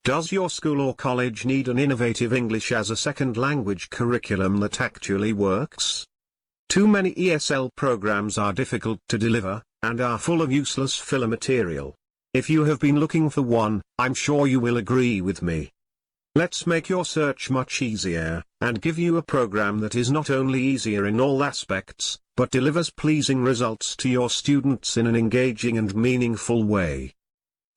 Does your school or college need an innovative English as a second language curriculum that actually works? Too many ESL programs are difficult to deliver, and are full of useless filler material. If you have been looking for one, I'm sure you will agree with me. Let's make your search much easier, and give you a program that is not only easier in all aspects, but delivers pleasing results to your students in an engaging and meaningful way.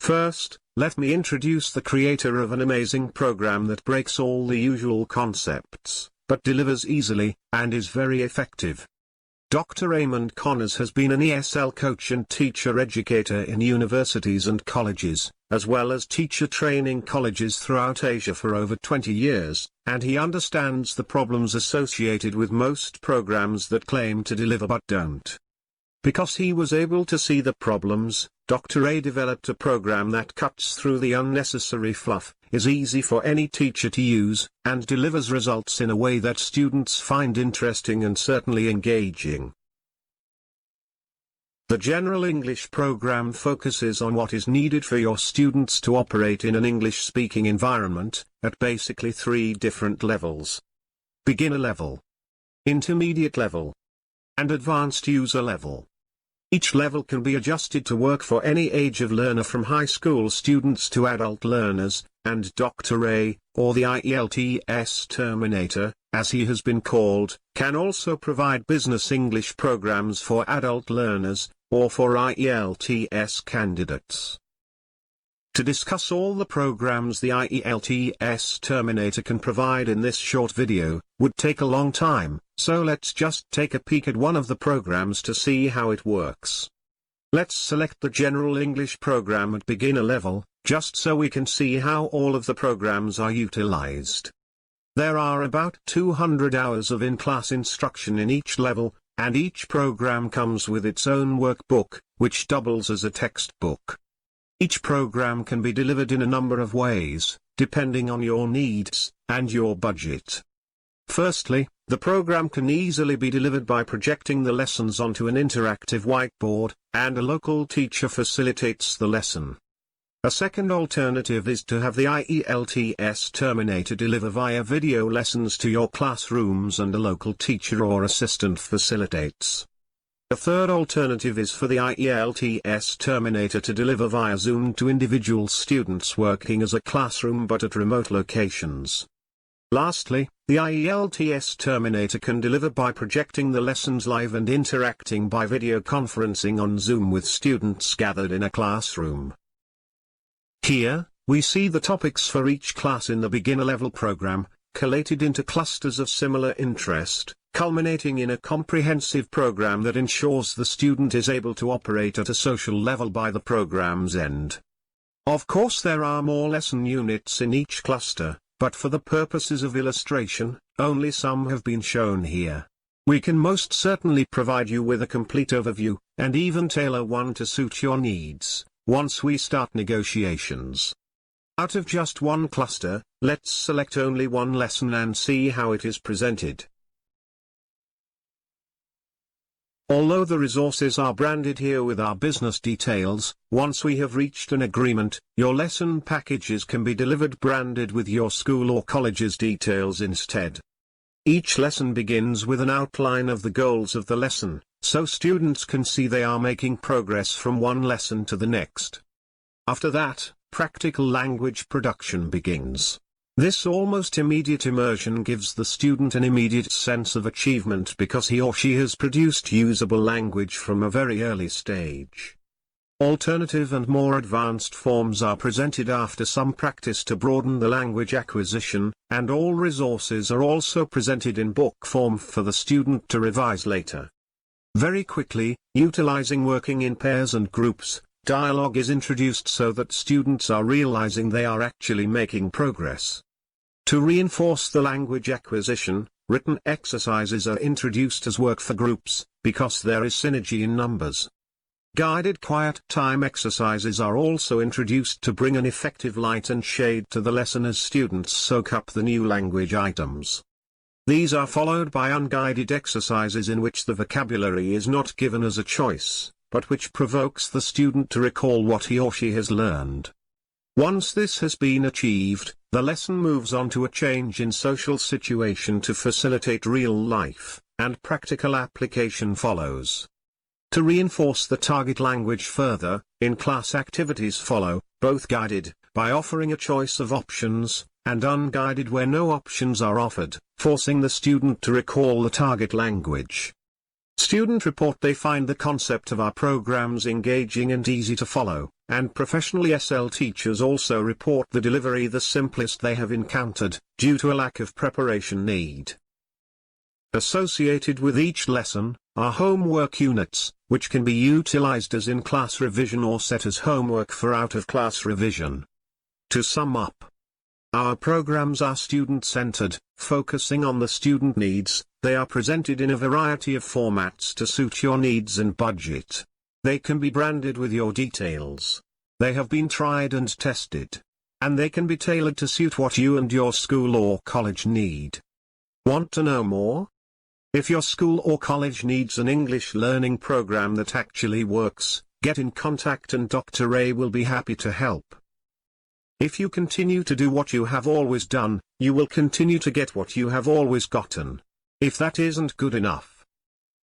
First, let me introduce the creator of an amazing program that breaks all the usual concepts, but delivers easily, and is very effective. Dr. Raymond Connors has been an ESL coach and teacher educator in universities and colleges, as well as teacher training colleges throughout Asia for over 20 years, and he understands the problems associated with most programs that claim to deliver but don't. Because he was able to see the problems, Dr. A developed a program that cuts through the unnecessary fluff, is easy for any teacher to use, and delivers results in a way that students find interesting and certainly engaging. The General English program focuses on what is needed for your students to operate in an English-speaking environment, at basically 3 different levels: beginner level, intermediate level, and advanced user level. Each level can be adjusted to work for any age of learner from high school students to adult learners, and Dr. A, or the IELTS Terminator, as he has been called, can also provide business English programs for adult learners, or for IELTS candidates. To discuss all the programs the IELTS Terminator can provide in this short video, would take a long time, so let's just take a peek at one of the programs to see how it works. Let's select the General English program at beginner level, just so we can see how all of the programs are utilized. There are about 200 hours of in-class instruction in each level, and each program comes with its own workbook, which doubles as a textbook. Each program can be delivered in a number of ways, depending on your needs, and your budget. Firstly, the program can easily be delivered by projecting the lessons onto an interactive whiteboard, and a local teacher facilitates the lesson. A second alternative is to have the IELTS Terminator deliver via video lessons to your classrooms and a local teacher or assistant facilitates. A third alternative is for the IELTS Terminator to deliver via Zoom to individual students working as a classroom but at remote locations. Lastly, the IELTS Terminator can deliver by projecting the lessons live and interacting by video conferencing on Zoom with students gathered in a classroom. Here, we see the topics for each class in the beginner level program, collated into clusters of similar interest, culminating in a comprehensive program that ensures the student is able to operate at a social level by the program's end. Of course, there are more lesson units in each cluster, but for the purposes of illustration, only some have been shown here. We can most certainly provide you with a complete overview, and even tailor one to suit your needs, once we start negotiations. Out of just one cluster, let's select only one lesson and see how it is presented. Although the resources are branded here with our business details, once we have reached an agreement, your lesson packages can be delivered branded with your school or college's details instead. Each lesson begins with an outline of the goals of the lesson, so students can see they are making progress from one lesson to the next. After that, practical language production begins. This almost immediate immersion gives the student an immediate sense of achievement because he or she has produced usable language from a very early stage. Alternative and more advanced forms are presented after some practice to broaden the language acquisition, and all resources are also presented in book form for the student to revise later. Very quickly, utilizing working in pairs and groups, dialogue is introduced so that students are realizing they are actually making progress. To reinforce the language acquisition, written exercises are introduced as work for groups, because there is synergy in numbers. Guided quiet time exercises are also introduced to bring an effective light and shade to the lesson as students soak up the new language items. These are followed by unguided exercises in which the vocabulary is not given as a choice, but which provokes the student to recall what he or she has learned. Once this has been achieved, the lesson moves on to a change in social situation to facilitate real life, and practical application follows. To reinforce the target language further, in-class activities follow, both guided, by offering a choice of options, and unguided where no options are offered, forcing the student to recall the target language. Students report they find the concept of our programs engaging and easy to follow, and professional ESL teachers also report the delivery the simplest they have encountered, due to a lack of preparation need. Associated with each lesson, are homework units, which can be utilized as in-class revision or set as homework for out-of-class revision. To sum up, our programs are student-centered, focusing on the student needs. They are presented in a variety of formats to suit your needs and budget. They can be branded with your details. They have been tried and tested. And they can be tailored to suit what you and your school or college need. Want to know more? If your school or college needs an English learning program that actually works, get in contact and Dr. Ray will be happy to help. If you continue to do what you have always done, you will continue to get what you have always gotten. If that isn't good enough,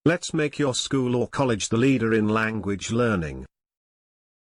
let's make your school or college the leader in language learning.